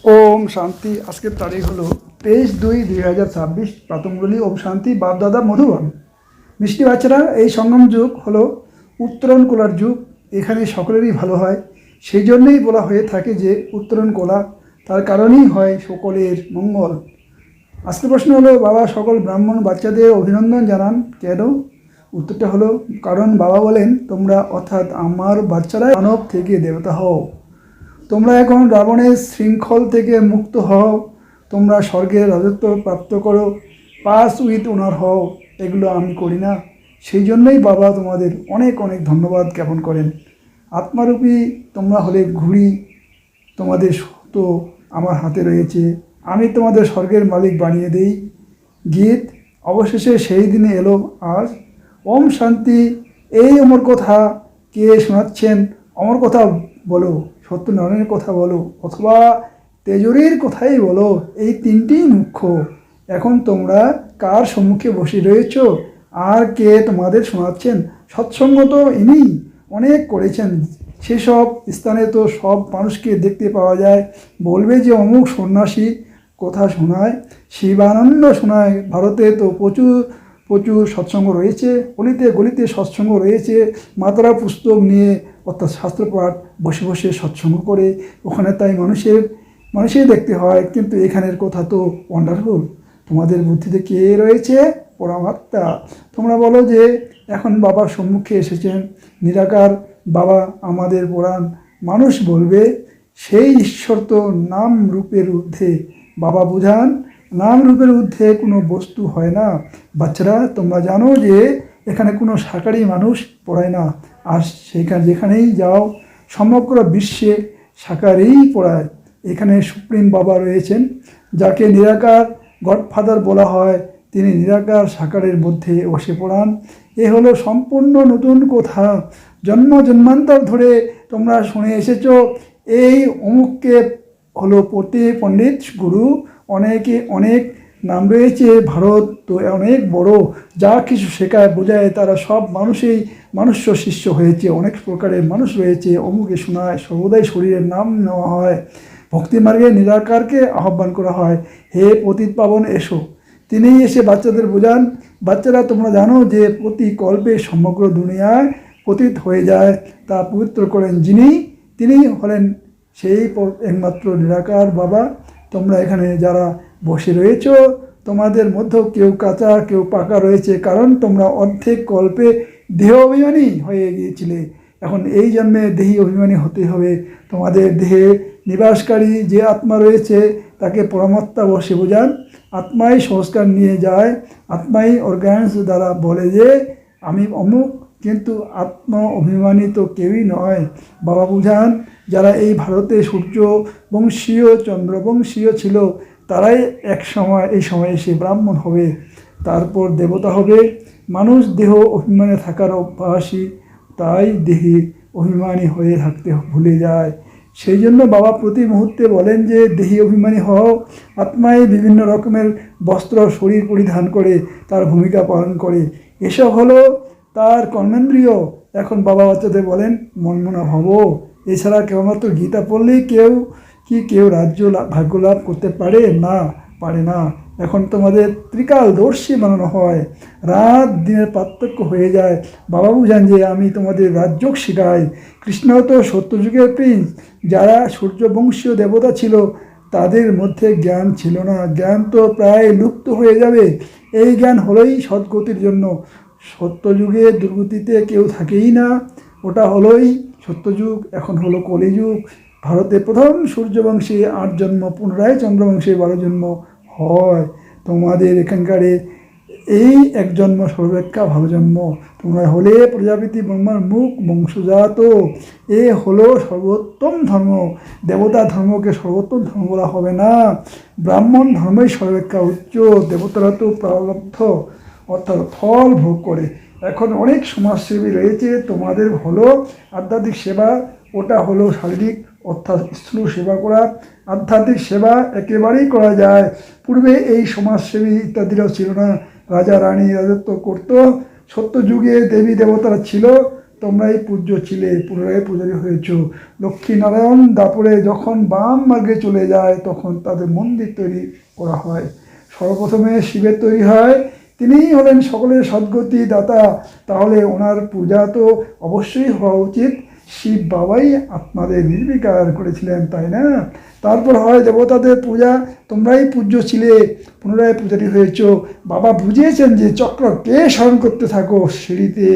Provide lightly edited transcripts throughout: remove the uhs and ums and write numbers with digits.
ওম শান্তি। আজকের তারিখ হলো 23/2/2026। প্রাতঃমুরলী ওম শান্তি। বাপদাদা মধুবন। মিষ্টি বাচ্চারা, এই সঙ্গম যুগ হলো উত্তরণ কোলার যুগ। এখানে সকলেরই ভালো হয়, সেই জন্যই বলা হয়ে থাকে যে উত্তরণ কোলা, তার কারণেই হয় সকলের মঙ্গল। আজকের প্রশ্ন হলো, বাবা সকল ব্রাহ্মণ বাচ্চাদের অভিনন্দন জানান কেন? উত্তরটা হলো, কারণ বাবা বলেন, তোমরা অর্থাৎ আমার বাচ্চারা মানব থেকে দেবতা হও। তোমরা এখন রাবণের শৃঙ্খল থেকে মুক্ত হও, তোমরা স্বর্গের রাজত্ব প্রাপ্ত করো, পাস উইথ ওনার হও। এগুলো আমি করি না, সেই জন্যই বাবা তোমাদের অনেক অনেক ধন্যবাদ জ্ঞাপন করেন। আত্মারূপী তোমরা হলে ঘুড়ি, তোমাদের তো আমার হাতে রয়েছে, আমি তোমাদের স্বর্গের মালিক বানিয়ে দেই। গীত। অবশেষে সেই দিনে এলো আজ। ওম শান্তি। এই অমর কথা কে শোনাচ্ছেন? অমর কথা বলো, সত্যনারায়ণের কথা বলো, অথবা তেজরির কথাই বলো। এই তিনটিই মুখ্য। এখন তোমরা কার সম্মুখে বসে রয়েছ আর কে তোমাদের শোনাচ্ছেন? সৎসঙ্গ তো ইনি অনেক করেছেন, সেসব স্থানে তো সব মানুষকে দেখতে পাওয়া যায়। বলবে যে অমুক সন্ন্যাসী কথা শোনায়, শিবানন্দ শোনায়। ভারতে তো প্রচুর প্রচুর সৎসঙ্গ রয়েছে, গলিতে গলিতে সৎসঙ্গ রয়েছে। মাতারা পুস্তক নিয়ে অর্থাৎ শাস্ত্রপাঠ বসে বসে সৎসঙ্গ করে, ওখানে তাই মানুষেই দেখতে হয়। কিন্তু এখানের কথা তো ওয়ান্ডারফুল। তোমাদের বুদ্ধিতে কে রয়েছে? পরমাত্মা। তোমরা বলো যে এখন বাবার সম্মুখে এসেছেন নিরাকার বাবা, আমাদের পুরাণ। মানুষ বলবে সেই ঈশ্বর তো নাম রূপের ঊর্ধ্বে। বাবা বুঝান, নাম রূপের ঊর্ধ্বে কোনো বস্তু হয় না। বাচ্চারা, তোমরা জানো যে এখানে কোনো সাকারি মানুষ পড়ায় না, আর যেখানেই যাও সমগ্র বিশ্বে সাকারেই পড়ায়। এখানে সুপ্রিম বাবা রয়েছেন, যাকে নিরাকার গডফাদার বলা হয়। তিনি নিরাকার সাকারের মধ্যে বসে পড়ান। এ হলো সম্পূর্ণ নতুন কথা। জন্ম জন্মান্তর ধরে তোমরা শুনে এসেছো এই অমুককে হলো পণ্ডিত গুরু। অনেকে অনেক নাম রয়েছে, ভারত তো অনেক বড়, যা কিছু শেখায় বোঝায় তারা সব মানুষ্য শিষ্য হয়েছে। অনেক প্রকারের মানুষ রয়েছে, অমুকে শোনায়। সর্বদাই শরীরের নাম নেওয়া হয়, ভক্তিমার্গে নিরাকারকে আহ্বান করা হয়, হে পতিত পাবন এসো। তিনিই এসে বাচ্চাদের বোঝান। বাচ্চারা, তোমরা জানো যে প্রতি কল্পে সমগ্র দুনিয়ায় পতিত হয়ে যায়, তা পবিত্র করেন যিনি, তিনিই হলেন সেই একমাত্র নিরাকার বাবা। তোমরা এখানে যারা বসে রয়েছ, তোমাদের মধ্যেও কেউ কাঁচা কেউ পাকা রয়েছে, কারণ তোমরা অর্ধেক কল্পে দেহ অভিমানী হয়ে গিয়েছিলে। এখন এই জন্মে দেহি অভিমানী হতে হবে। তোমাদের দেহে নিবাসকারী যে আত্মা রয়েছে তাকে পরমাত্মা বসে বোঝান। আত্মাই সংস্কার নিয়ে যায়, আত্মাই অর্গানস দ্বারা বলে যে আমি অমুক, কিন্তু আত্ম অভিমানী তো কেউই নয়। বাবা বুঝান, যারা এই ভারতে সূর্য বংশীয় চন্দ্রবংশীয় ছিল, তারাই এক সময় এই সময় এসে ব্রাহ্মণ হবে, তারপর দেবতা হবে। মানুষ দেহ অভিমানে থাকার অভ্যাসী, তাই দেহে অভিমানী হয়ে থাকতে ভুলে যায়। সেই জন্য বাবা প্রতি মুহূর্তে বলেন যে দেহি অভিমানী হও। আত্মায় বিভিন্ন রকমের বস্ত্র শরীর পরিধান করে তার ভূমিকা পালন করে, এসব হলো তার কর্মেন্দ্রিয়। এখন বাবা বাচ্চাদের বলেন মনমনা ভব। এছাড়া কেবলমাত্র গীতা পড়লেই কেউ রাজ্য ভাগ্য লাভ করতে পারে না, পারে না। এখন তোমাদের ত্রিকালদর্শী বানানো হয়, রাত দিনের পার্থক্য হয়ে যায়। বাবা বুঝান যে আমি তোমাদের রাজযোগ শেখাই। কৃষ্ণ তো সত্যযুগের প্রিন্স। যারা সূর্যবংশীয় দেবতা ছিল তাদের মধ্যে জ্ঞান ছিল না, জ্ঞান তো প্রায় লুপ্ত হয়ে যাবে। এই জ্ঞান হলোই সদ্গতির জন্য। সত্যযুগে দুর্গতিতে কেউ থাকেই না, ওটা হলোই সত্যযুগ। এখন হলো কলিযুগ। ভারতে প্রথম সূর্যবংশী 8 জন্ম, পুনরায় চন্দ্রবংশী 12 জন্ম হয়। তোমাদের এখানকারে এই এক জন্ম সর্বাপেক্ষা ভালো জন্ম। তোমরা হলে প্রজাপতি ব্রহ্মার মুখ বংশজাত। এ হলো সর্বোত্তম ধর্ম। দেবতা ধর্মকে সর্বোত্তম ধর্ম বলা হবে না, ব্রাহ্মণ ধর্মই সর্বাপেক্ষা উচ্চ। দেবতারা তো প্রারব্ধ অর্থাৎ ফল ভোগ করে। এখন অনেক সমাজসেবী রয়েছে, তোমাদের হলো আধ্যাত্মিক সেবা, ওটা হলো শারীরিক অর্থাৎ স্থূল সেবা করা। আধ্যাত্মিক সেবা একেবারেই করা যায়। পূর্বে এই সমাজসেবী ইত্যাদিরাও ছিল না, রাজা রানী রাজত্ব করত। সত্যযুগে দেবী দেবতারা ছিল, তোমরাই পূজ্য ছিলে, পুনরায় পূজারী হয়েছ। লক্ষ্মীনারায়ণ দাপরে যখন বাম মার্গে চলে যায় তখন তাদের মন্দির তৈরি করা হয়। সর্বপ্রথমে শিবের তৈরি হয়, তিনিই হলেন সকলের সদ্গতি দাতা। তাহলে ওনার পূজা তো অবশ্যই হওয়া উচিত। শিব বাবাই আত্মাদের নির্বিকার করেছিলেন, তাই না? তারপর হয় দেবতাদের পূজা, তোমরাই পূজ্য ছিলে, পুনরায় পূজারী হয়েছ। বাবা বুঝিয়েছেন যে চক্রকে স্মরণ করতে থাকো, সিঁড়িতে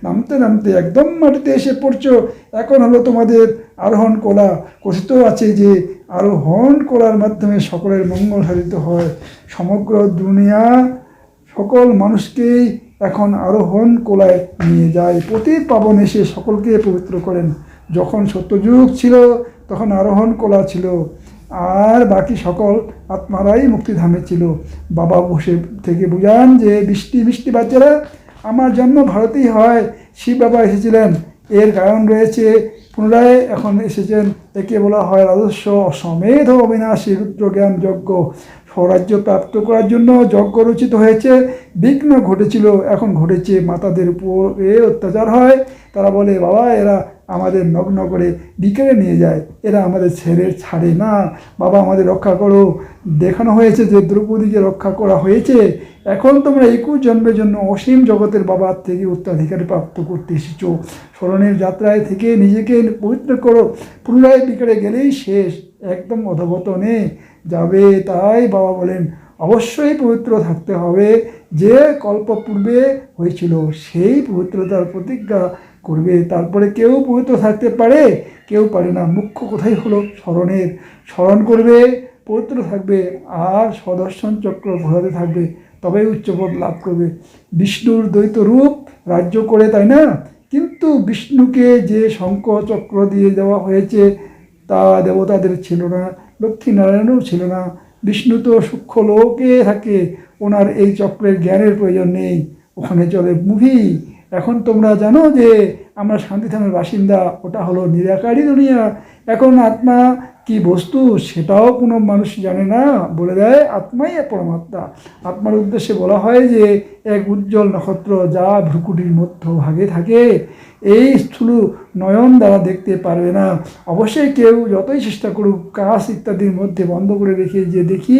নামতে নামতে একদম মাটিতে এসে পড়ছো। এখন হলো তোমাদের আরোহণ কলা। কথিত আছে যে আরোহণ কলার মাধ্যমে সকলের মঙ্গল সাধিত হয়। সমগ্র দুনিয়া সকল মানুষকেই এখন আরোহণ কোলায় নিয়ে যায়। প্রতি পাবন এসে সকলকে পবিত্র করেন। যখন সত্যযুগ ছিল তখন আরোহণ কোলা ছিল, আর বাকি সকল আত্মারাই মুক্তিধামে ছিল। বাবা বসে থেকে বুঝান যে মিষ্টি বাচ্চারা, আমার জন্ম ভারতেই হয়। শিব বাবা এসেছিলেন, এর কারণ রয়েছে। পুনরায় এখন এসেছেন, একে বলা হয় রাজস্ব সমেধ অবিনাশী রুদ্রজ্ঞান যজ্ঞ। স্বরাজ্য প্রাপ্ত করার জন্য যজ্ঞ রচিত হয়েছে। বিঘ্ন ঘটেছিল, এখন ঘটেছে। মাতাদের উপরে অত্যাচার হয়, তারা বলে বাবা এরা আমাদের নগ্ন করে বিকেলে নিয়ে যায়, এরা আমাদের ছাড়ে না, বাবা আমাদের রক্ষা করো। দেখানো হয়েছে যে দ্রৌপদীকে রক্ষা করা হয়েছে। এখন তোমরা 21 জন্মের জন্য অসীম জগতের বাবার থেকে উত্তরাধিকারী প্রাপ্ত করতে এসেছো। স্মরণের যাত্রায় থেকে নিজেকে পবিত্র করো, পুনরায় বিকেলে গেলেই শেষ, একদম অধঃপতনে যাবে। তাই বাবা বলেন অবশ্যই পবিত্র থাকতে হবে। যে কল্প পূর্বে হয়েছিল সেই পবিত্রতার প্রতিজ্ঞা করবে, তারপরে কেউ পবিত্র থাকতে পারে, কেউ পারে না। মুখ্য কথাই হলো স্মরণ করবে, পবিত্র থাকবে, আর সদর্শন চক্র ঘোরাতে থাকবে, তবেই উচ্চপদ লাভ করবে। বিষ্ণুর দ্বৈত রূপ রাজ্য করে, তাই না? কিন্তু বিষ্ণুকে যে শঙ্খ চক্র দিয়ে দেওয়া হয়েছে তা দেবতাদের ছিল না, লক্ষ্মীনারায়ণও ছিল না। বিষ্ণু তো সূক্ষ্ম লোকে থাকে, ওনার এই চক্রের জ্ঞানের প্রয়োজন নেই, ওখানে চলে মুভি। এখন তোমরা জানো যে আমরা শান্তিধামের বাসিন্দা, ওটা হলো নিরাকারী দুনিয়া। এখন আত্মা কি বস্তু সেটাও কোনো মানুষ জানে না, বলে দেয় আত্মাই পরমাত্মা। আত্মার উদ্দেশ্যে বলা হয় যে এক উজ্জ্বল নক্ষত্র যা ভ্রুকুটির মধ্যভাগে থাকে, এই স্থূল নয়ন দ্বারা দেখতে পারবে না। অবশ্যই কেউ যতই চেষ্টা করুক কাশ ইত্যাদির মধ্যে বন্ধ করে রেখে যে দেখি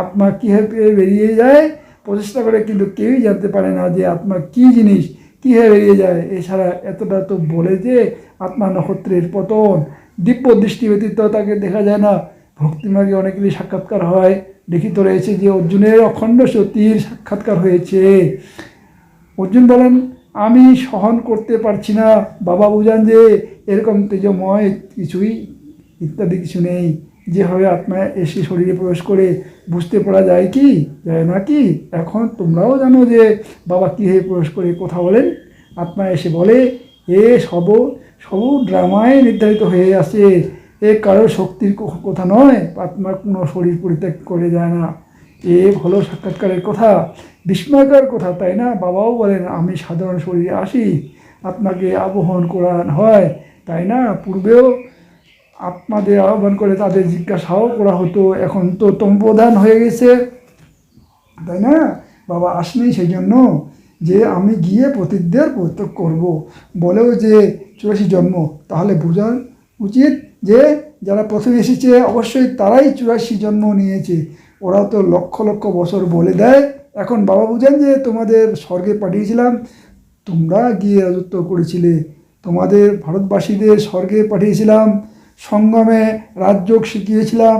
আত্মা কীভাবে বেরিয়ে যায়, প্রচেষ্টা করে, কিন্তু কেউই জানতে পারে না যে আত্মা কী জিনিস, কীভাবে বেরিয়ে যায়। এছাড়া এতটা তো বলে যে আত্মা নক্ষত্রের পতন, দিব্য দৃষ্টি ব্যতীত তাকে দেখা যায় না। ভক্তিমার্গে অনেকেরই সাক্ষাৎকার হয়, লিখিত রয়েছে যে অর্জুনের অখণ্ড সতীর সাক্ষাৎকার হয়েছে। অর্জুন বলেন আমি সহন করতে পারছি না। বাবা বুঝান যে এরকম তেজময় কিছুই ইত্যাদি কিছু নেই। যেভাবে আত্মা এসে শরীরে প্রবেশ করে বুঝতে পারা যায় কি যায় না কি। এখন তোমরাও জানো যে বাবা কীভাবে প্রবেশ করে কথা বলেন। আত্মা এসে বলে এ সব ড্রামায় নির্ধারিত হয়ে আছে, এ কারোর শক্তির কথা নয়, আত্মা কোনো শরীর পরিত্যাগ করে যায় না। এ হলো সাক্ষাৎকারের কথা, বিস্ময়কর কথা, তাই না? বাবাও বলেন আমি সাধারণ শরীরে আসি, আত্মাকে আবহন করা হয়, তাই না? পূর্বেও আত্মাদের আহ্বান করে তাদের জিজ্ঞাসাও করা হতো, এখন তো তমপ্রধান হয়ে গেছে, তাই না? বাবা আসেনি সেই জন্য যে আমি গিয়ে পতিতদের পবিত্র করব, বলেও যে 84 জন্ম। তাহলে বোঝা উচিত যে যারা প্রথমে এসেছে অবশ্যই তারাই 84 জন্ম নিয়েছে। ওরা তো লক্ষ লক্ষ বছর বলে দেয়। এখন বাবা বুঝেন যে তোমাদের স্বর্গে পাঠিয়েছিলাম, তোমরা গিয়ে রাজত্ব করেছিলে, তোমাদের ভারতবাসীদের স্বর্গে পাঠিয়েছিলাম, সঙ্গমে রাজযোগ শিখিয়েছিলাম।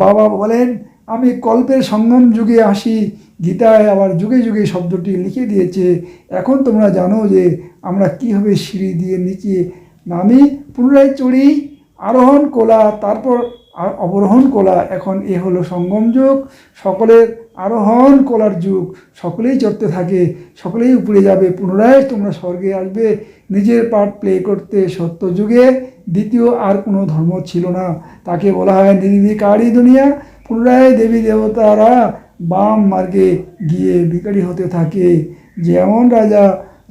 বাবা বলেন আমি কল্পের সঙ্গম যুগে আসি, গীতায় আবার যুগে যুগে শব্দটি লিখে দিয়েছে। এখন তোমরা জানো যে আমরা কীভাবে সিঁড়ি দিয়ে নিচে নামি, পুনরায় চড়ি, আরোহণ কোলা, তারপর অবরোহণ কোলা। এখন এ হলো সঙ্গম যুগ, সকলের আরোহণ কোলার যুগ, সকলেই চড়তে থাকে, সকলেই উপরে যাবে, পুনরায় তোমরা স্বর্গে আসবে নিজের পার্ট প্লে করতে। সত্য যুগে দ্বিতীয় আর কোনো ধর্ম ছিল না, তাকে বলা হয় নির্বিকারী দুনিয়া। পুনরায় দেবী দেবতারা বাম মার্গে গিয়ে বিকারী হতে থাকে, যেমন রাজা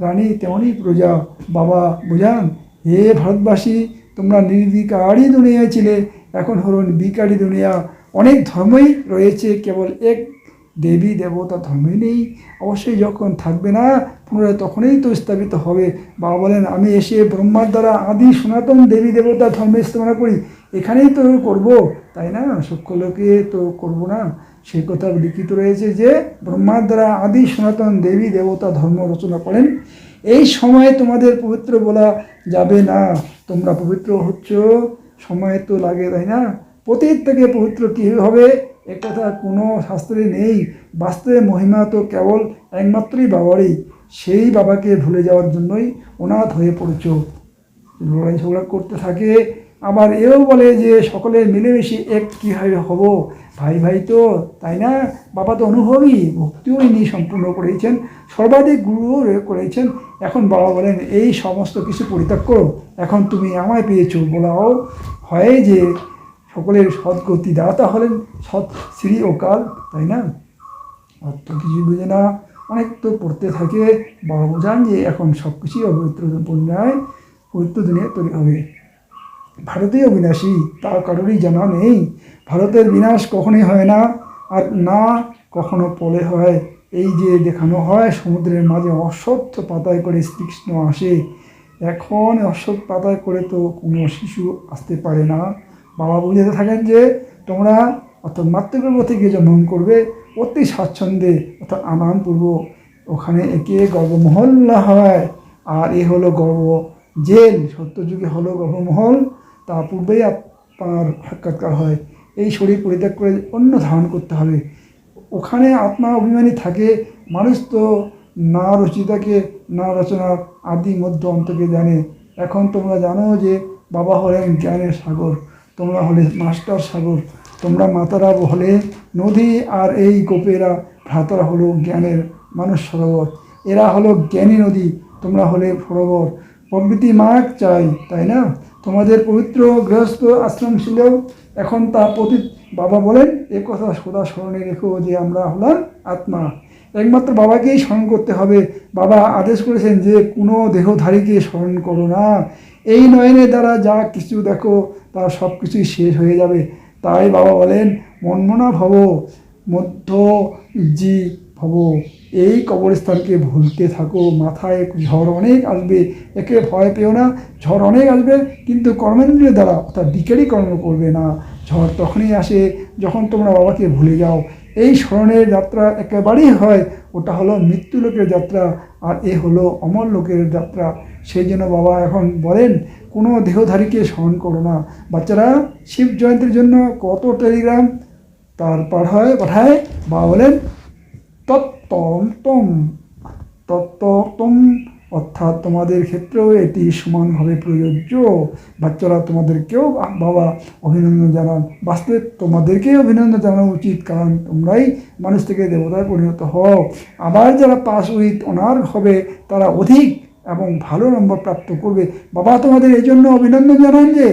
রানী তেমনই প্রজা। বাবা বুঝান হে ভারতবাসী, তোমরা নির্বিকারী দুনিয়ায় ছিলে, এখন হলো বিকারী দুনিয়া। অনেক ধর্মই রয়েছে, কেবল এক দেবী দেবতা ধর্মে নেই, অবশ্যই যখন থাকবে না পুনরায় তখনই তো স্থাপিত হবে। বাবা বলেন আমি এসে ব্রহ্মার দ্বারা আদি সনাতন দেবী দেবতা ধর্মে স্থাপনা করি, এখানেই তো করব, তাই না? সূক্ষ্মলোকে তো করব না। সেই কথা লিখিত রয়েছে যে ব্রহ্মার দ্বারা আদি সনাতন দেবী দেবতা ধর্ম রচনা করেন। এই সময়ে তোমাদের পবিত্র বলা যাবে না, তোমরা পবিত্র হচ্ছ, সময় তো লাগে, তাই না? পতীত থেকে পবিত্র কী হবে একথা কোনো শাস্ত্রে নেই। বাস্তবে মহিমা তো কেবল একমাত্রই বাবারই, সেই বাবাকে ভুলে যাওয়ার জন্যই অনাথ হয়ে পড়েছ। লড়াই ঝগড়া করতে থাকে, আবার এও বলে যে সকলে মিলেমিশে এক কীভাবে হব, ভাই ভাই তো, তাই না? বাবা তো অনুভবী, ভক্তিও ইনি সম্পূর্ণ করেছেন, সর্বাধিক গুরুও করেছেন। এখন বাবা বলেন এই সমস্ত কিছু পরিত্যাগ করো, এখন তুমি আমায় পেয়েছো। বলাও হয় যে সকলের সদ্গতি দাতা হলেন সৎ শ্রী ও কাল, তাই না? অর্থ কিছু বুঝে না, অনেক তো পড়তে থাকে। বাবা বোঝান যে এখন সব কিছুই অপবিত্র পূর্ণায় পবিত্র দুনিয়া তৈরি হবে। ভারতীয় বিনাশী তা কারোরই জানা নেই, ভারতের বিনাশ কখনোই হয় না, আর না কখনো পলে হয়। এই যে দেখানো হয় সমুদ্রের মাঝে অশ্বত্থ পাতায় করে শ্রীকৃষ্ণ আসে, এখন অশ্বত্থ পাতায় করে তো কোনো শিশু আসতে পারে না। বাবা বুঝাতে থাকেন যে তোমরা অর্থাৎ মাতৃগর্ভ থেকে জন্ম করবে অতি স্বাচ্ছন্দ্যে অর্থাৎ আনন্দপূর্বক, ওখানে একে গর্ভমহল্লা হয়, আর এ হলো গর্ভ জেল। সত্যযুগে হলো গর্ভমহল, তা পূর্বেই আপনার সাক্ষাৎকার হয়। এই শরীর পরিত্যাগ করে অন্য ধারণ করতে হবে। ওখানে আত্মা অভিমানী থাকে, মানুষ তো না রচিতাকে না রচনার আদি মধ্য অন্তকে জানে। এখন তোমরা জানো যে বাবা হলেন জ্ঞানের সাগর, তোমরা হলে মাস্টার সাগর, তোমরা মাতারা হলে নদী, আর এই গোপেরা ভ্রাতারা হলো জ্ঞানের মানুষ সরোবর। এরা হলো জ্ঞানী নদী, তোমরা হলে সরোবর। প্রভৃতি মার্গ চাই, তাই না? তোমাদের পবিত্র গৃহস্থ আশ্রম ছিল, এখন তা পতিত। বাবা বলেন এ কথা সদা স্মরণে রেখো যে আমরা হলাম আত্মা, একমাত্র বাবাকেই স্মরণ করতে হবে। বাবা আদেশ করেছেন যে কোনো দেহধারীকে স্মরণ করো না, এই নয়নের দ্বারা যা কিছু দেখো তা সব কিছুই শেষ হয়ে যাবে। তাই বাবা বলেন মনমনা ভব মধ্য জি ভব, এই কবরস্থানকে ভুলতে থাকো। মাথায় ঝড় অনেক আসবে, একে ভয় পেও না, ঝড় অনেক আসবে, কিন্তু কর্মেন্দ্রের দ্বারা অর্থাৎ বিকেলই কর্ম করবে না। ঝড় তখনই আসে যখন তোমরা বাবাকে ভুলে যাও। এই স্মরণের যাত্রা একেবারেই হয়, ওটা হলো মৃত্যু লোকের যাত্রা, আর এ হলো অমর লোকের যাত্রা। সেই জন্য বাবা এখন বলেন কোনো দেহধারীকে স্মরণ করো না। বাচ্চারা শিব জয়ন্তীর জন্য কত টেলিগ্রাম তার পাঠায়। বাবা বলেন তত্তম তত্তম, অর্থাৎ তোমাদের ক্ষেত্রেও এটি সমানভাবে প্রযোজ্য। বাচ্চারা তোমাদেরকেও বাবা অভিনন্দন জানান, বাস্তবে তোমাদেরকেই অভিনন্দন জানানো উচিত, কারণ তোমরাই মানুষ থেকে দেবতায় পরিণত হও। আবার যারা পাস উইথ অনার হবে তারা অধিক এবং ভালো নম্বর প্রাপ্ত করবে। বাবা তোমাদের এই জন্য অভিনন্দন জানান যে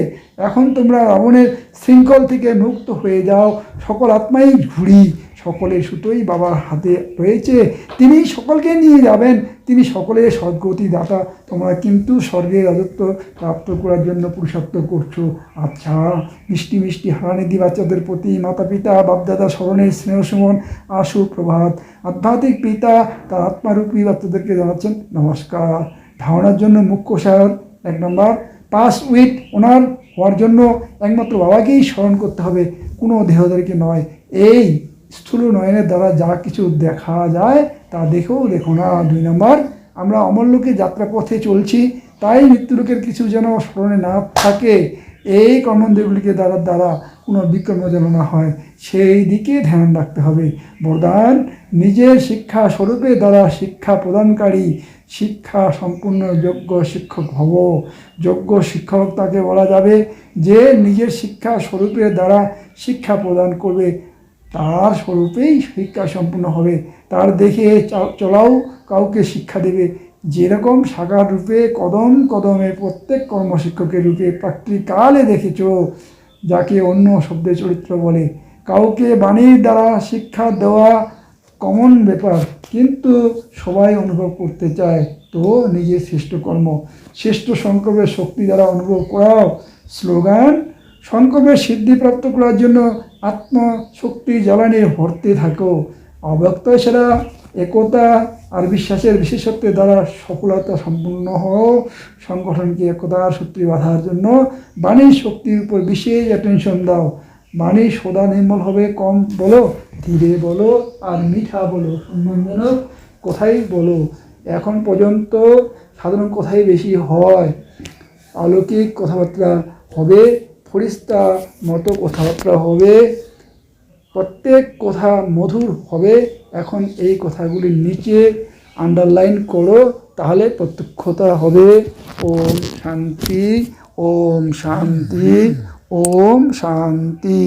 এখন তোমরা রাবণের শৃঙ্খল থেকে মুক্ত হয়ে যাও। সকল আত্মাই ঘুরি, সকলের সুতোই বাবার হাতে রয়েছে, তিনি সকলকে নিয়ে যাবেন, তিনি সকলের সদ্গতি দাতা। তোমরা কিন্তু স্বর্গের রাজত্ব প্রাপ্ত করার জন্য পুরুষার্থ করছো। আচ্ছা, মিষ্টি মিষ্টি হারানিধি বাচ্চাদের প্রতি মাতা পিতা বাপদাদা স্মরণের স্নেহ সুমন আশু প্রভাত। আধ্যাত্মিক পিতা তার আত্মারূপী বাচ্চাদেরকে জানাচ্ছেন নমস্কার। ধারণার জন্য মুখ্য সার 1 নম্বর, পাস উইথ ওনার হওয়ার জন্য একমাত্র বাবাকেই স্মরণ করতে হবে, কোনো দেহধারীকে নয়। এই স্থূল নয়নের দ্বারা যা কিছু দেখা যায় তা দেখো না। 2 নম্বর, আমরা অমরলোকে যাত্রাপথে চলছি, তাই মৃত্যুলোকের কিছু যেন স্মরণে না থাকে। এই কর্মেন্দ্রগুলিকে দ্বারা কোনো বিকর্ম যেন না হয়, সেই দিকে ধ্যান রাখতে হবে। বরদান, নিজের শিক্ষা স্বরূপের দ্বারা শিক্ষা প্রদানকারী শিক্ষা সম্পূর্ণ যোগ্য শিক্ষক হব। যোগ্য শিক্ষক তাকে বলা যাবে যে নিজের শিক্ষা স্বরূপের দ্বারা শিক্ষা প্রদান করবে, তার স্বরূপেই শিক্ষা সম্পূর্ণ হবে। তার দেখে চলাও কাউকে শিক্ষা দেবে। যেরকম সাকার রূপে কদম কদমে প্রত্যেক কর্মশিক্ষকের রূপে প্রাকৃতিকালে দেখেছ, যাকে অন্য শব্দে চরিত্র বলে। কাউকে বাণীর দ্বারা শিক্ষা দেওয়া কমন ব্যাপার, কিন্তু সবাই অনুভব করতে চায় তো নিজের শ্রেষ্ঠ কর্ম শ্রেষ্ঠ সংকল্পের শক্তি দ্বারা অনুভব করাও। স্লোগান, সংকল্পের সিদ্ধিপ্রাপ্ত করার জন্য আত্মশক্তি জ্বালানি ভরতে থাকো। অব্যক্ত সেরা একতা আর বিশ্বাসের বিশেষত্বের দ্বারা সফলতা সম্পূর্ণ হও। সংগঠনকে একতার সূত্রে বাঁধার জন্য বাণীর শক্তির উপর বিশেষ অ্যাটেনশন দাও। বাণী সদা নির্মল হবে, কম বলো, ধীরে বলো আর মিঠা বলো, সম্মানজনক কথাই বলো। এখন পর্যন্ত সাধারণ কথাই বেশি হয়, অলৌকিক কথাবার্তা হবে, ফরিস্তা মতো কথাবার্তা হবে, প্রত্যেক কথা মধুর হবে। এখন এই কথাগুলির নিচে আন্ডারলাইন করো, তাহলে প্রত্যক্ষতা হবে। ওম শান্তি, ওম শান্তি, ওম শান্তি।